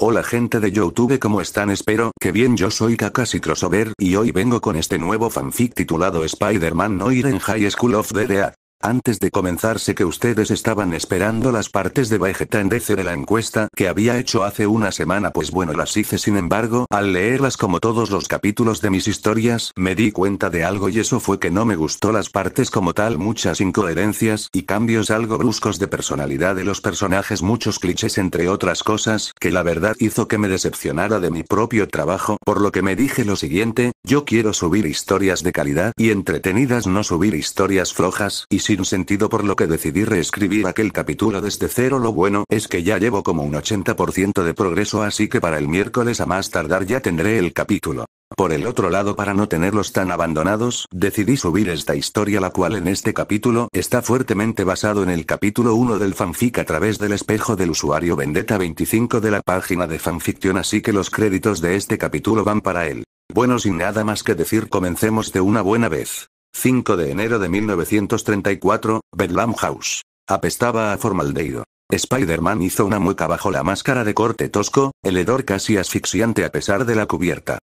Hola gente de YouTube, ¿cómo están? Espero que bien. Yo soy Kakashi Crossover y hoy vengo con este nuevo fanfic titulado Spider-Man No Ir en High School of the Dead. Antes de comenzar, sé que ustedes estaban esperando las partes de Vegeta en DC de la encuesta que había hecho hace una semana. Pues bueno, las hice. Sin embargo, al leerlas como todos los capítulos de mis historias, me di cuenta de algo, y eso fue que no me gustó las partes como tal. Muchas incoherencias y cambios algo bruscos de personalidad de los personajes, muchos clichés entre otras cosas, que la verdad hizo que me decepcionara de mi propio trabajo, por lo que me dije lo siguiente: yo quiero subir historias de calidad y entretenidas, no subir historias flojas y sin sentido, por lo que decidí reescribir aquel capítulo desde cero. Lo bueno es que ya llevo como un 80% de progreso, así que para el miércoles a más tardar ya tendré el capítulo. Por el otro lado, para no tenerlos tan abandonados, decidí subir esta historia, la cual en este capítulo está fuertemente basado en el capítulo 1 del fanfic A través del espejo del usuario Vendetta25 de la página de fanfiction, así que los créditos de este capítulo van para él. Bueno, sin nada más que decir, comencemos de una buena vez. 5 de enero de 1934, Bedlam House. Apestaba a formaldehído. Spider-Man hizo una mueca bajo la máscara de corte tosco, el hedor casi asfixiante a pesar de la cubierta.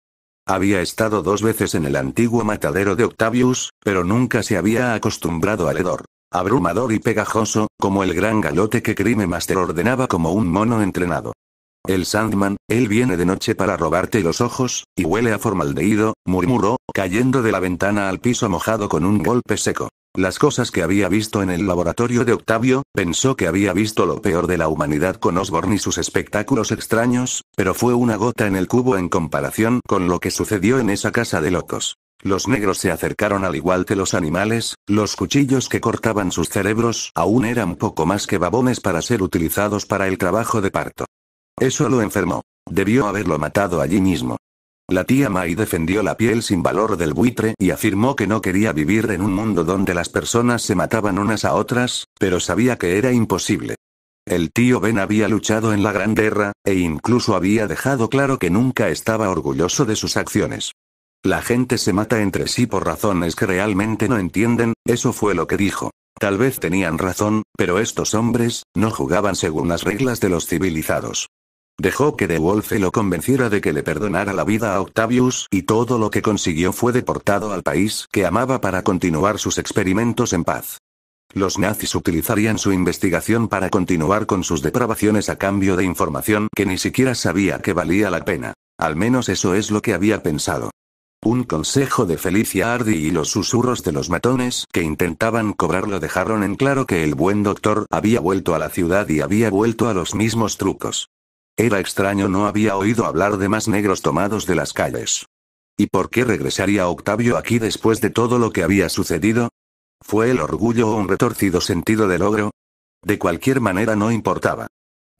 Había estado 2 veces en el antiguo matadero de Octavius, pero nunca se había acostumbrado al hedor abrumador y pegajoso, como el gran galote que Crime Master ordenaba como un mono entrenado. El Sandman, él viene de noche para robarte los ojos, y huele a formaldehído, murmuró, cayendo de la ventana al piso mojado con un golpe seco. Las cosas que había visto en el laboratorio de Octavio, pensó que había visto lo peor de la humanidad con Osborn y sus espectáculos extraños, pero fue una gota en el cubo en comparación con lo que sucedió en esa casa de locos. Los negros se acercaron al igual que los animales, los cuchillos que cortaban sus cerebros aún eran poco más que babones para ser utilizados para el trabajo de parto. Eso lo enfermó. Debió haberlo matado allí mismo. La tía May defendió la piel sin valor del buitre y afirmó que no quería vivir en un mundo donde las personas se mataban unas a otras, pero sabía que era imposible. El tío Ben había luchado en la Gran Guerra, e incluso había dejado claro que nunca estaba orgulloso de sus acciones. La gente se mata entre sí por razones que realmente no entienden, eso fue lo que dijo. Tal vez tenían razón, pero estos hombres no jugaban según las reglas de los civilizados. Dejó que The Wolf lo convenciera de que le perdonara la vida a Octavius, y todo lo que consiguió fue deportado al país que amaba para continuar sus experimentos en paz. Los nazis utilizarían su investigación para continuar con sus depravaciones a cambio de información que ni siquiera sabía que valía la pena. Al menos eso es lo que había pensado. Un consejo de Felicia Hardy y los susurros de los matones que intentaban cobrarlo dejaron en claro que el buen doctor había vuelto a la ciudad y había vuelto a los mismos trucos. Era extraño, no había oído hablar de más negros tomados de las calles. ¿Y por qué regresaría Octavio aquí después de todo lo que había sucedido? ¿Fue el orgullo o un retorcido sentido de logro? De cualquier manera no importaba.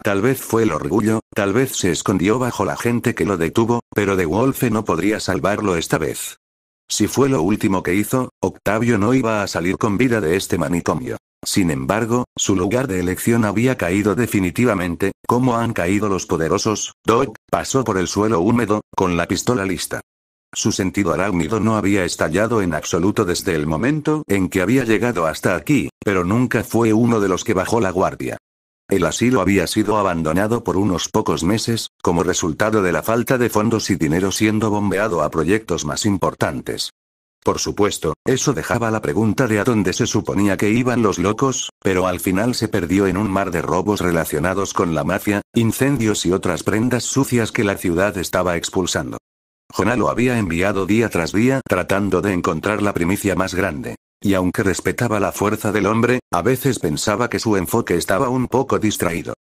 Tal vez fue el orgullo, tal vez se escondió bajo la gente que lo detuvo, pero The Wolf no podría salvarlo esta vez. Si fue lo último que hizo, Octavio no iba a salir con vida de este manicomio. Sin embargo, su lugar de elección había caído definitivamente, como han caído los poderosos. Doc pasó por el suelo húmedo, con la pistola lista. Su sentido arácnido no había estallado en absoluto desde el momento en que había llegado hasta aquí, pero nunca fue uno de los que bajó la guardia. El asilo había sido abandonado por unos pocos meses, como resultado de la falta de fondos y dinero, siendo bombeado a proyectos más importantes. Por supuesto, eso dejaba la pregunta de a dónde se suponía que iban los locos, pero al final se perdió en un mar de robos relacionados con la mafia, incendios y otras prendas sucias que la ciudad estaba expulsando. Jonah lo había enviado día tras día tratando de encontrar la primicia más grande. Y aunque respetaba la fuerza del hombre, a veces pensaba que su enfoque estaba un poco distraído.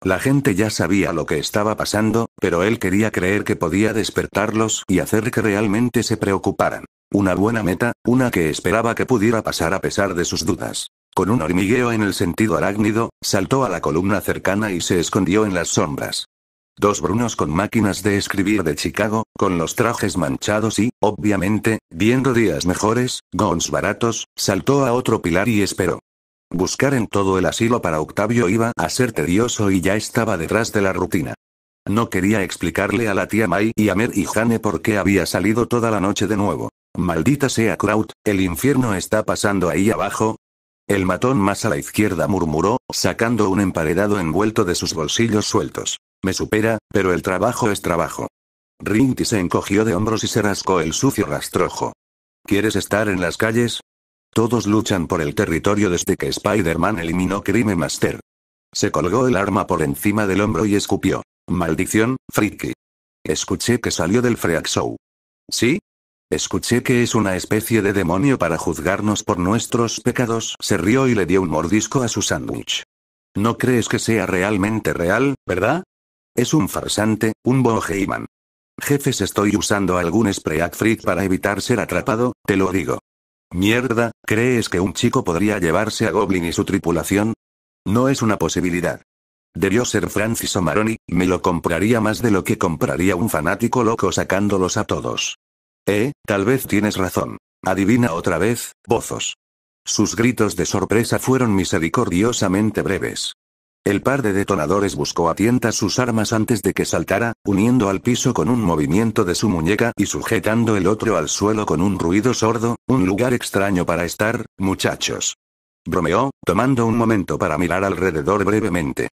La gente ya sabía lo que estaba pasando, pero él quería creer que podía despertarlos y hacer que realmente se preocuparan. Una buena meta, una que esperaba que pudiera pasar a pesar de sus dudas. Con un hormigueo en el sentido arácnido, saltó a la columna cercana y se escondió en las sombras. 2 brunos con máquinas de escribir de Chicago, con los trajes manchados y, obviamente, viendo días mejores, guns baratos, saltó a otro pilar y esperó. Buscar en todo el asilo para Octavio iba a ser tedioso y ya estaba detrás de la rutina. No quería explicarle a la tía May y a Mer y Jane por qué había salido toda la noche de nuevo. Maldita sea Kraut, ¿el infierno está pasando ahí abajo? El matón más a la izquierda murmuró, sacando un emparedado envuelto de sus bolsillos sueltos. Me supera, pero el trabajo es trabajo. Rinty se encogió de hombros y se rascó el sucio rastrojo. ¿Quieres estar en las calles? Todos luchan por el territorio desde que Spider-Man eliminó Crime Master. Se colgó el arma por encima del hombro y escupió. Maldición, friki. Escuché que salió del Freak Show. ¿Sí? Escuché que es una especie de demonio para juzgarnos por nuestros pecados. Se rió y le dio un mordisco a su sándwich. No crees que sea realmente real, ¿verdad? Es un farsante, un bohemian. Jefes, estoy usando algún spray freak para evitar ser atrapado, te lo digo. Mierda, ¿crees que un chico podría llevarse a Goblin y su tripulación? No es una posibilidad. Debió ser Francis o Maroni, me lo compraría más de lo que compraría un fanático loco sacándolos a todos. Tal vez tienes razón. Adivina otra vez, bozos. Sus gritos de sorpresa fueron misericordiosamente breves. El par de detonadores buscó a tientas sus armas antes de que saltara, uniendo al piso con un movimiento de su muñeca y sujetando el otro al suelo con un ruido sordo, un lugar extraño para estar, muchachos. Bromeó, tomando un momento para mirar alrededor brevemente.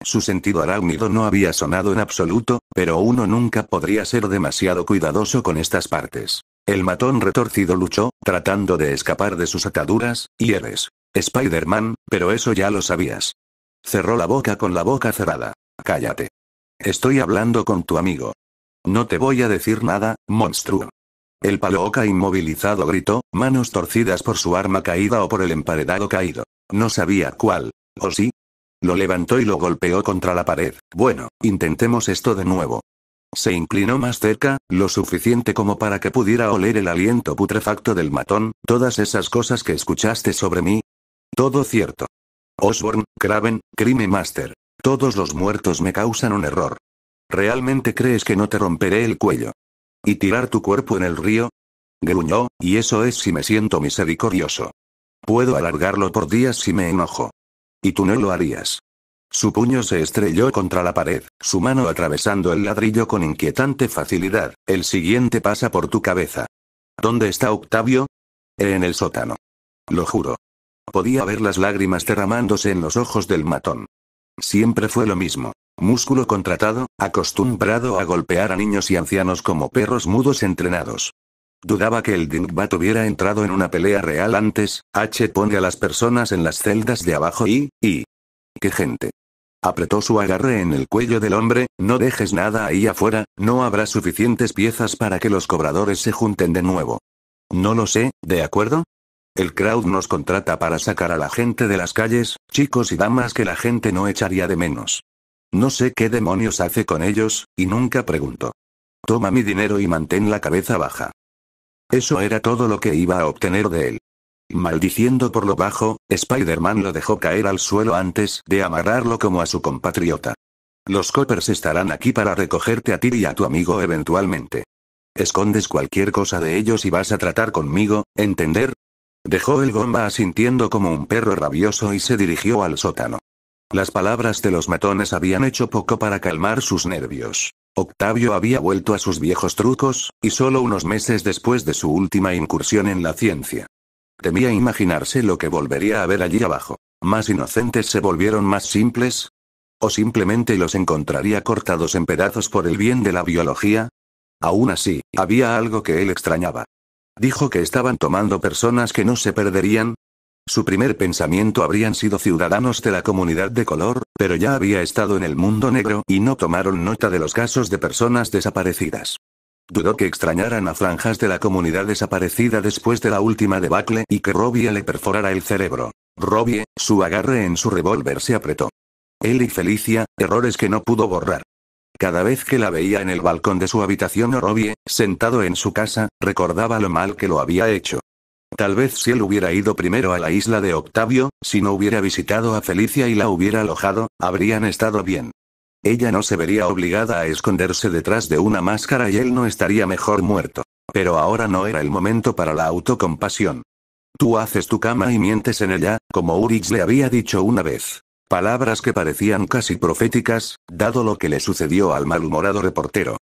Su sentido arácnido no había sonado en absoluto, pero uno nunca podría ser demasiado cuidadoso con estas partes. El matón retorcido luchó, tratando de escapar de sus ataduras, y eres Spider-Man, pero eso ya lo sabías. Cerró la boca con la boca cerrada. Cállate. Estoy hablando con tu amigo. No te voy a decir nada, monstruo. El Palooka inmovilizado gritó, manos torcidas por su arma caída o por el emparedado caído. No sabía cuál. ¿O sí? Lo levantó y lo golpeó contra la pared. Bueno, intentemos esto de nuevo. Se inclinó más cerca, lo suficiente como para que pudiera oler el aliento putrefacto del matón. Todas esas cosas que escuchaste sobre mí. Todo cierto. Osborn, Kraven, Crime Master. Todos los muertos me causan un error. ¿Realmente crees que no te romperé el cuello? ¿Y tirar tu cuerpo en el río? Gruñó, y eso es si me siento misericordioso. Puedo alargarlo por días si me enojo. Y tú no lo harías. Su puño se estrelló contra la pared, su mano atravesando el ladrillo con inquietante facilidad. El siguiente pasa por tu cabeza. ¿Dónde está Octavio? En el sótano. Lo juro. Podía ver las lágrimas derramándose en los ojos del matón. Siempre fue lo mismo. Músculo contratado, acostumbrado a golpear a niños y ancianos como perros mudos entrenados. Dudaba que el Dingbat hubiera entrado en una pelea real antes. Pone a las personas en las celdas de abajo y... ¡Qué gente! Apretó su agarre en el cuello del hombre, no dejes nada ahí afuera, no habrá suficientes piezas para que los cobradores se junten de nuevo. No lo sé, ¿de acuerdo? El crowd nos contrata para sacar a la gente de las calles, chicos y damas que la gente no echaría de menos. No sé qué demonios hace con ellos, y nunca pregunto. Toma mi dinero y mantén la cabeza baja. Eso era todo lo que iba a obtener de él. Maldiciendo por lo bajo, Spider-Man lo dejó caer al suelo antes de amarrarlo como a su compatriota. Los coppers estarán aquí para recogerte a ti y a tu amigo eventualmente. Escondes cualquier cosa de ellos y vas a tratar conmigo, ¿entender? Dejó el gomba asintiendo como un perro rabioso y se dirigió al sótano. Las palabras de los matones habían hecho poco para calmar sus nervios. Octavio había vuelto a sus viejos trucos, y solo unos meses después de su última incursión en la ciencia. Temía imaginarse lo que volvería a ver allí abajo. ¿Más inocentes se volvieron más simples? ¿O simplemente los encontraría cortados en pedazos por el bien de la biología? Aún así, había algo que él extrañaba. Dijo que estaban tomando personas que no se perderían. Su primer pensamiento habrían sido ciudadanos de la comunidad de color, pero ya había estado en el mundo negro y no tomaron nota de los casos de personas desaparecidas. Dudó que extrañaran a franjas de la comunidad desaparecida después de la última debacle y que Robbie le perforara el cerebro. Robbie, su agarre en su revólver se apretó. Él y Felicia, errores que no pudo borrar. Cada vez que la veía en el balcón de su habitación o Robbie, sentado en su casa, recordaba lo mal que lo había hecho. Tal vez si él hubiera ido primero a la isla de Octavio, si no hubiera visitado a Felicia y la hubiera alojado, habrían estado bien. Ella no se vería obligada a esconderse detrás de una máscara y él no estaría mejor muerto. Pero ahora no era el momento para la autocompasión. Tú haces tu cama y mientes en ella, como Urich le había dicho una vez. Palabras que parecían casi proféticas, dado lo que le sucedió al malhumorado reportero.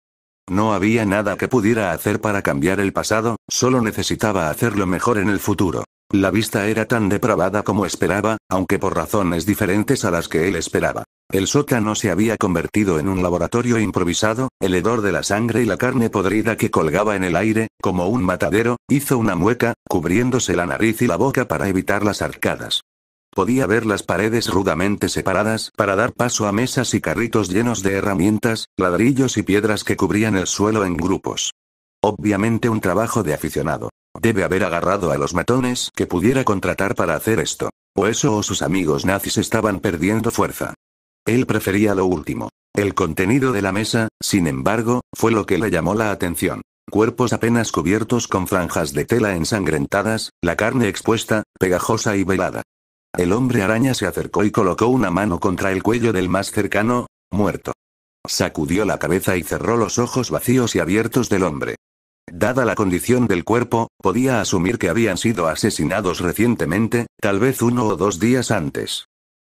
No había nada que pudiera hacer para cambiar el pasado, solo necesitaba hacerlo mejor en el futuro. La vista era tan depravada como esperaba, aunque por razones diferentes a las que él esperaba. El sótano se había convertido en un laboratorio improvisado, el hedor de la sangre y la carne podrida que colgaba en el aire, como un matadero, hizo una mueca, cubriéndose la nariz y la boca para evitar las arcadas. Podía ver las paredes rudamente separadas para dar paso a mesas y carritos llenos de herramientas, ladrillos y piedras que cubrían el suelo en grupos. Obviamente un trabajo de aficionado. Debe haber agarrado a los matones que pudiera contratar para hacer esto. O eso o sus amigos nazis estaban perdiendo fuerza. Él prefería lo último. El contenido de la mesa, sin embargo, fue lo que le llamó la atención. Cuerpos apenas cubiertos con franjas de tela ensangrentadas, la carne expuesta, pegajosa y velada. El hombre araña se acercó y colocó una mano contra el cuello del más cercano, muerto. Sacudió la cabeza y cerró los ojos vacíos y abiertos del hombre. Dada la condición del cuerpo, podía asumir que habían sido asesinados recientemente, tal vez 1 o 2 días antes.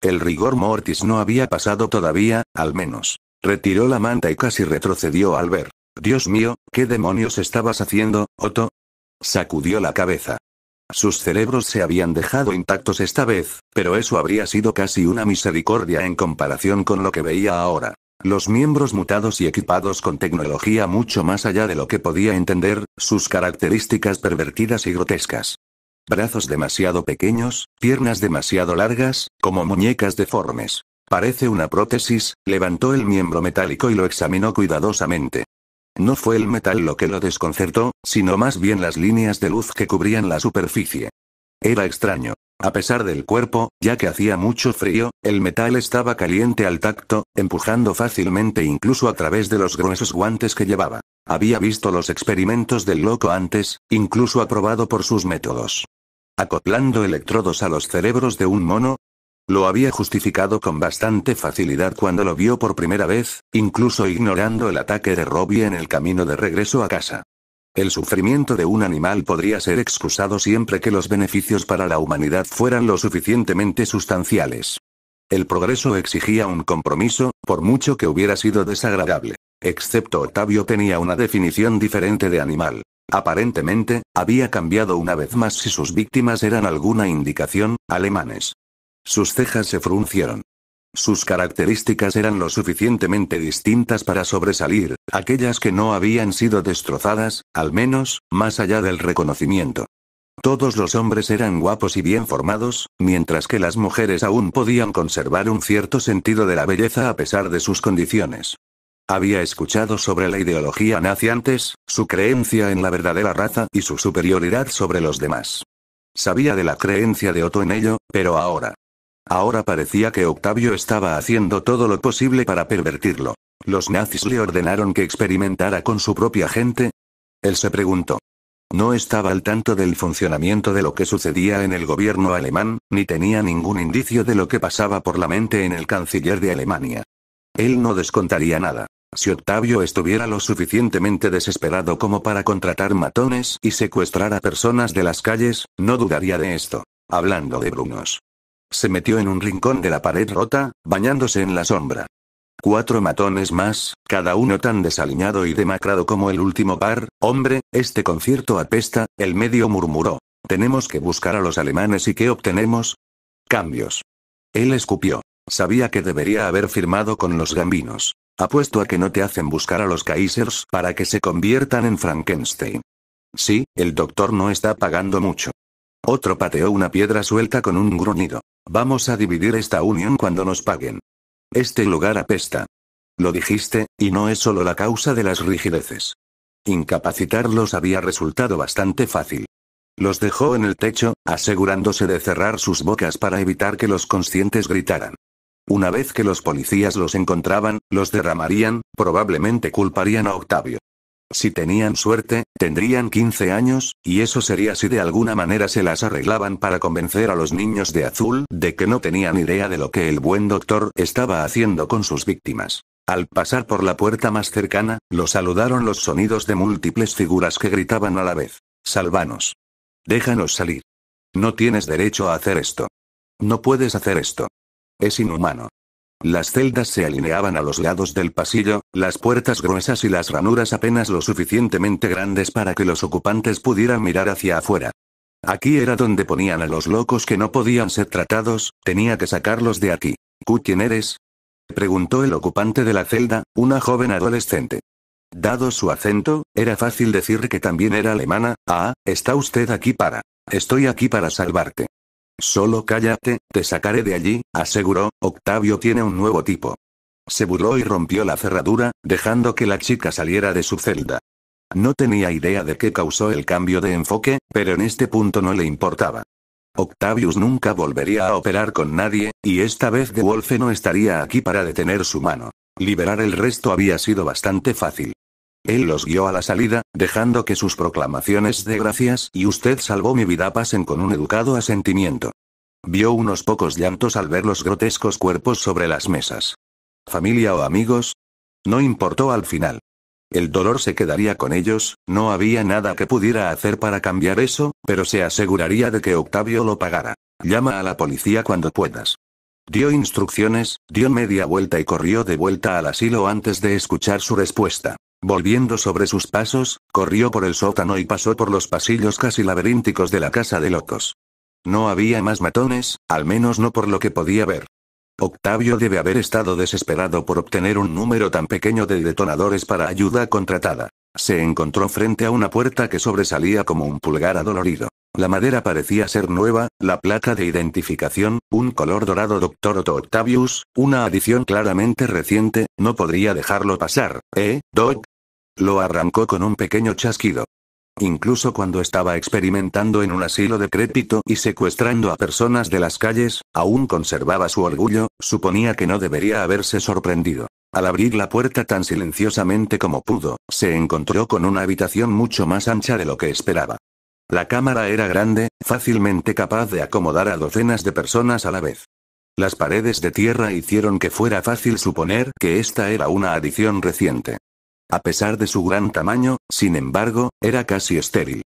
El rigor mortis no había pasado todavía, al menos. Retiró la manta y casi retrocedió al ver. Dios mío, ¿qué demonios estabas haciendo, Otto? Sacudió la cabeza. Sus cerebros se habían dejado intactos esta vez, pero eso habría sido casi una misericordia en comparación con lo que veía ahora. Los miembros mutados y equipados con tecnología mucho más allá de lo que podía entender, sus características pervertidas y grotescas. Brazos demasiado pequeños, piernas demasiado largas, como muñecas deformes. Parece una prótesis. Levantó el miembro metálico y lo examinó cuidadosamente. No fue el metal lo que lo desconcertó, sino más bien las líneas de luz que cubrían la superficie. Era extraño. A pesar del cuerpo, ya que hacía mucho frío, el metal estaba caliente al tacto, empujando fácilmente incluso a través de los gruesos guantes que llevaba. Había visto los experimentos del loco antes, incluso aprobado por sus métodos. Acoplando electrodos a los cerebros de un mono. Lo había justificado con bastante facilidad cuando lo vio por primera vez, incluso ignorando el ataque de Robbie en el camino de regreso a casa. El sufrimiento de un animal podría ser excusado siempre que los beneficios para la humanidad fueran lo suficientemente sustanciales. El progreso exigía un compromiso, por mucho que hubiera sido desagradable. Excepto Octavio tenía una definición diferente de animal. Aparentemente, había cambiado una vez más si sus víctimas eran alguna indicación, alemanes. Sus cejas se fruncieron. Sus características eran lo suficientemente distintas para sobresalir, aquellas que no habían sido destrozadas, al menos, más allá del reconocimiento. Todos los hombres eran guapos y bien formados, mientras que las mujeres aún podían conservar un cierto sentido de la belleza a pesar de sus condiciones. Había escuchado sobre la ideología nazi antes, su creencia en la verdadera raza y su superioridad sobre los demás. Sabía de la creencia de Otto en ello, pero ahora parecía que Octavio estaba haciendo todo lo posible para pervertirlo. ¿Los nazis le ordenaron que experimentara con su propia gente? Él se preguntó. No estaba al tanto del funcionamiento de lo que sucedía en el gobierno alemán, ni tenía ningún indicio de lo que pasaba por la mente en el canciller de Alemania. Él no descontaría nada. Si Octavio estuviera lo suficientemente desesperado como para contratar matones y secuestrar a personas de las calles, no dudaría de esto. Hablando de Brunos. Se metió en un rincón de la pared rota, bañándose en la sombra. 4 matones más, cada uno tan desaliñado y demacrado como el último par. Hombre, este concierto apesta, el medio murmuró. Tenemos que buscar a los alemanes y ¿qué obtenemos? Cambios. Él escupió. Sabía que debería haber firmado con los gambinos. Apuesto a que no te hacen buscar a los Kaisers para que se conviertan en Frankenstein. Sí, el doctor no está pagando mucho. Otro pateó una piedra suelta con un gruñido. Vamos a dividir esta unión cuando nos paguen. Este lugar apesta. Lo dijiste, y no es solo la causa de las rigideces. Incapacitarlos había resultado bastante fácil. Los dejó en el techo, asegurándose de cerrar sus bocas para evitar que los conscientes gritaran. Una vez que los policías los encontraban, los derramarían, probablemente culparían a Octavio. Si tenían suerte, tendrían 15 años, y eso sería si de alguna manera se las arreglaban para convencer a los niños de azul de que no tenían idea de lo que el buen doctor estaba haciendo con sus víctimas. Al pasar por la puerta más cercana, lo saludaron los sonidos de múltiples figuras que gritaban a la vez. Sálvanos. Déjanos salir. No tienes derecho a hacer esto. No puedes hacer esto. Es inhumano. Las celdas se alineaban a los lados del pasillo, las puertas gruesas y las ranuras apenas lo suficientemente grandes para que los ocupantes pudieran mirar hacia afuera. Aquí era donde ponían a los locos que no podían ser tratados, tenía que sacarlos de aquí. ¿Quién eres? Preguntó el ocupante de la celda, una joven adolescente. Dado su acento, era fácil decir que también era alemana. Ah, ¿está usted aquí para? Estoy aquí para salvarte. Solo cállate, te sacaré de allí, aseguró. Octavio tiene un nuevo tipo. Se burló y rompió la cerradura, dejando que la chica saliera de su celda. No tenía idea de qué causó el cambio de enfoque, pero en este punto no le importaba. Octavius nunca volvería a operar con nadie, y esta vez De Wolfe no estaría aquí para detener su mano. Liberar el resto había sido bastante fácil. Él los guió a la salida, dejando que sus proclamaciones de gracias y usted salvó mi vida pasen con un educado asentimiento. Vio unos pocos llantos al ver los grotescos cuerpos sobre las mesas. ¿Familia o amigos? No importó al final. El dolor se quedaría con ellos, no había nada que pudiera hacer para cambiar eso, pero se aseguraría de que Octavio lo pagara. Llama a la policía cuando puedas. Dio instrucciones, dio media vuelta y corrió de vuelta al asilo antes de escuchar su respuesta. Volviendo sobre sus pasos, corrió por el sótano y pasó por los pasillos casi laberínticos de la casa de locos. No había más matones, al menos no por lo que podía ver. Octavio debe haber estado desesperado por obtener un número tan pequeño de detonadores para ayuda contratada. Se encontró frente a una puerta que sobresalía como un pulgar adolorido. La madera parecía ser nueva, la placa de identificación, un color dorado Dr. Otto Octavius, una adición claramente reciente, no podría dejarlo pasar, Doc? Lo arrancó con un pequeño chasquido. Incluso cuando estaba experimentando en un asilo decrépito y secuestrando a personas de las calles, aún conservaba su orgullo, suponía que no debería haberse sorprendido. Al abrir la puerta tan silenciosamente como pudo, se encontró con una habitación mucho más ancha de lo que esperaba. La cámara era grande, fácilmente capaz de acomodar a docenas de personas a la vez. Las paredes de tierra hicieron que fuera fácil suponer que esta era una adición reciente. A pesar de su gran tamaño, sin embargo, era casi estéril.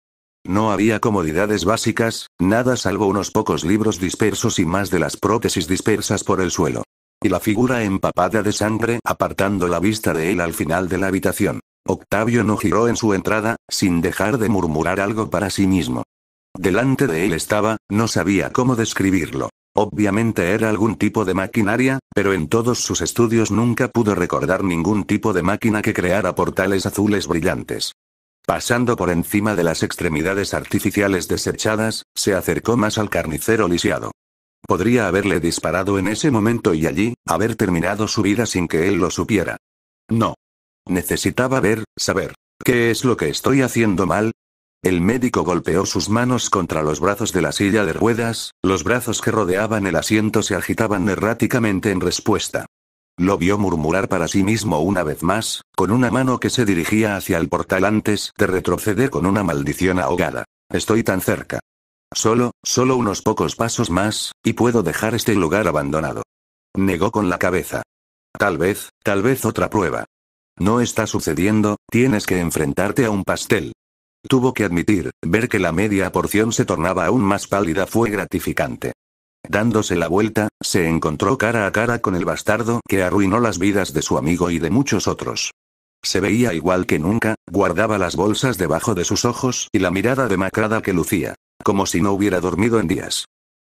No había comodidades básicas, nada salvo unos pocos libros dispersos y más de las prótesis dispersas por el suelo. Y la figura empapada de sangre apartando la vista de él al final de la habitación. Octavio no giró en su entrada, sin dejar de murmurar algo para sí mismo. Delante de él estaba, no sabía cómo describirlo. Obviamente era algún tipo de maquinaria, pero en todos sus estudios nunca pudo recordar ningún tipo de máquina que creara portales azules brillantes. Pasando por encima de las extremidades artificiales desechadas, se acercó más al carnicero lisiado. Podría haberle disparado en ese momento y allí, haber terminado su vida sin que él lo supiera. No. Necesitaba saber. ¿Qué es lo que estoy haciendo mal? El médico golpeó sus manos contra los brazos de la silla de ruedas, los brazos que rodeaban el asiento se agitaban erráticamente en respuesta. Lo vio murmurar para sí mismo una vez más, con una mano que se dirigía hacia el portal antes de retroceder con una maldición ahogada. Estoy tan cerca. Solo unos pocos pasos más, y puedo dejar este lugar abandonado. Negó con la cabeza. Tal vez otra prueba. No está sucediendo, tienes que enfrentarte a un pastel. Tuvo que admitir, ver que la media porción se tornaba aún más pálida fue gratificante. Dándose la vuelta, se encontró cara a cara con el bastardo que arruinó las vidas de su amigo y de muchos otros. Se veía igual que nunca, guardaba las bolsas debajo de sus ojos y la mirada demacrada que lucía, como si no hubiera dormido en días.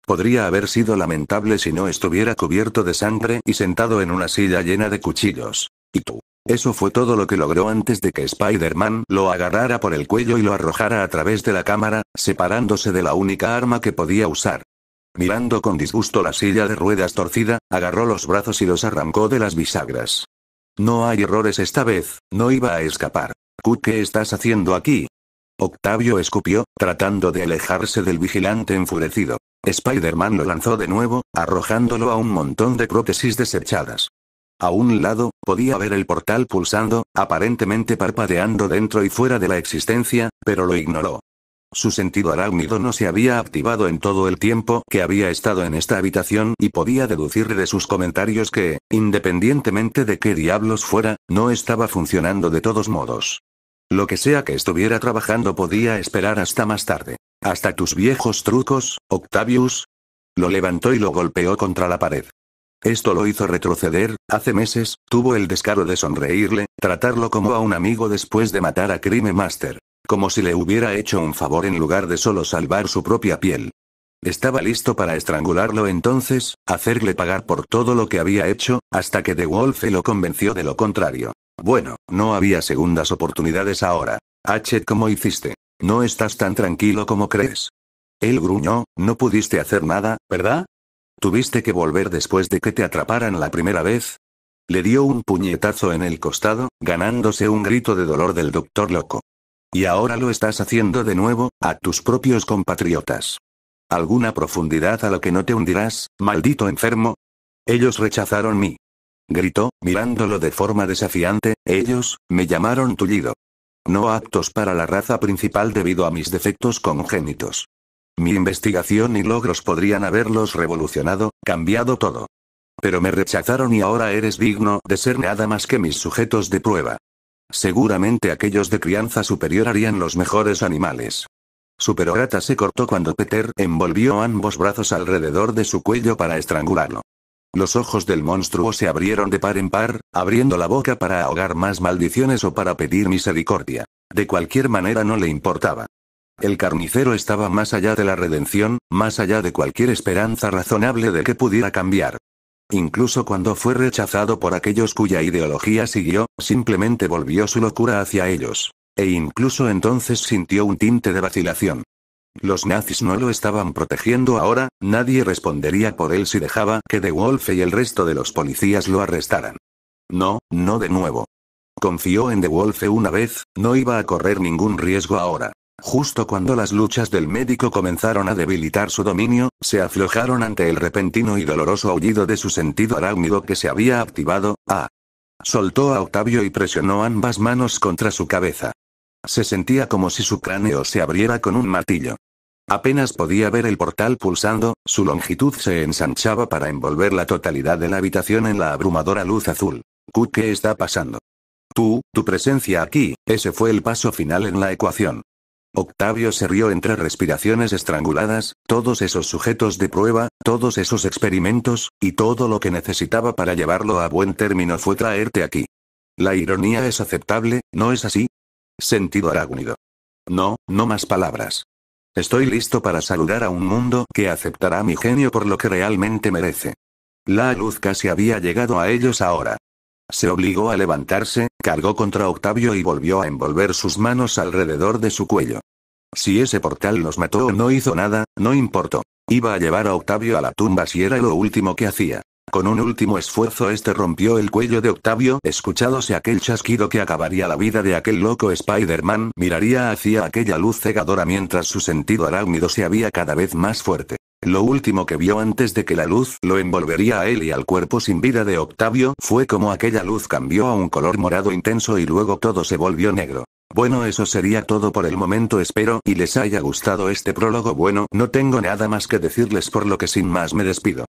Podría haber sido lamentable si no estuviera cubierto de sangre y sentado en una silla llena de cuchillos. ¿Y tú? Eso fue todo lo que logró antes de que Spider-Man lo agarrara por el cuello y lo arrojara a través de la cámara, separándose de la única arma que podía usar. Mirando con disgusto la silla de ruedas torcida, agarró los brazos y los arrancó de las bisagras. No hay errores esta vez, no iba a escapar. ¿Qué estás haciendo aquí? Octavio escupió, tratando de alejarse del vigilante enfurecido. Spider-Man lo lanzó de nuevo, arrojándolo a un montón de prótesis desechadas. A un lado, podía ver el portal pulsando, aparentemente parpadeando dentro y fuera de la existencia, pero lo ignoró. Su sentido arácnido no se había activado en todo el tiempo que había estado en esta habitación y podía deducir de sus comentarios que, independientemente de qué diablos fuera, no estaba funcionando de todos modos. Lo que sea que estuviera trabajando podía esperar hasta más tarde. ¿Hasta tus viejos trucos, Octavius? Lo levantó y lo golpeó contra la pared. Esto lo hizo retroceder. Hace meses, tuvo el descaro de sonreírle, tratarlo como a un amigo después de matar a Crime Master. Como si le hubiera hecho un favor en lugar de solo salvar su propia piel. Estaba listo para estrangularlo entonces, hacerle pagar por todo lo que había hecho, hasta que The Wolf lo convenció de lo contrario. Bueno, no había segundas oportunidades ahora. Hachet, ¿cómo hiciste? No estás tan tranquilo como crees. Él gruñó, no pudiste hacer nada, ¿verdad? ¿Tuviste que volver después de que te atraparan la primera vez? Le dio un puñetazo en el costado, ganándose un grito de dolor del doctor loco. Y ahora lo estás haciendo de nuevo, a tus propios compatriotas. ¿Alguna profundidad a la que no te hundirás, maldito enfermo? Ellos rechazaron mi. Gritó, mirándolo de forma desafiante, ellos, me llamaron tullido. No aptos para la raza principal debido a mis defectos congénitos. Mi investigación y logros podrían haberlos revolucionado, cambiado todo. Pero me rechazaron y ahora eres digno de ser nada más que mis sujetos de prueba. Seguramente aquellos de crianza superior harían los mejores animales. Su perorata se cortó cuando Peter envolvió ambos brazos alrededor de su cuello para estrangularlo. Los ojos del monstruo se abrieron de par en par, abriendo la boca para ahogar más maldiciones o para pedir misericordia. De cualquier manera no le importaba. El carnicero estaba más allá de la redención, más allá de cualquier esperanza razonable de que pudiera cambiar. Incluso cuando fue rechazado por aquellos cuya ideología siguió, simplemente volvió su locura hacia ellos. E incluso entonces sintió un tinte de vacilación. Los nazis no lo estaban protegiendo ahora, nadie respondería por él si dejaba que The Wolf y el resto de los policías lo arrestaran. No, no de nuevo. Confió en The Wolf una vez, no iba a correr ningún riesgo ahora. Justo cuando las luchas del médico comenzaron a debilitar su dominio, se aflojaron ante el repentino y doloroso aullido de su sentido arácnido que se había activado. Soltó a Octavio y presionó ambas manos contra su cabeza. Se sentía como si su cráneo se abriera con un martillo. Apenas podía ver el portal pulsando, su longitud se ensanchaba para envolver la totalidad de la habitación en la abrumadora luz azul. ¿Qué está pasando? Tu presencia aquí, ese fue el paso final en la ecuación. Octavio se rió entre respiraciones estranguladas, todos esos sujetos de prueba, todos esos experimentos, y todo lo que necesitaba para llevarlo a buen término fue traerte aquí. La ironía es aceptable, ¿no es así? Sentido arácnido. No, no más palabras. Estoy listo para saludar a un mundo que aceptará a mi genio por lo que realmente merece. La luz casi había llegado a ellos ahora. Se obligó a levantarse, cargó contra Octavio y volvió a envolver sus manos alrededor de su cuello. Si ese portal los mató o no hizo nada, no importó. Iba a llevar a Octavio a la tumba si era lo último que hacía. Con un último esfuerzo rompió el cuello de Octavio, escuchándose aquel chasquido que acabaría la vida de aquel loco Spider-Man. Miraría hacia aquella luz cegadora mientras su sentido arácnido se había cada vez más fuerte. Lo último que vio antes de que la luz lo envolvería a él y al cuerpo sin vida de Octavio fue como aquella luz cambió a un color morado intenso y luego todo se volvió negro. Bueno, eso sería todo por el momento, espero y les haya gustado este prólogo. Bueno, no tengo nada más que decirles por lo que sin más me despido.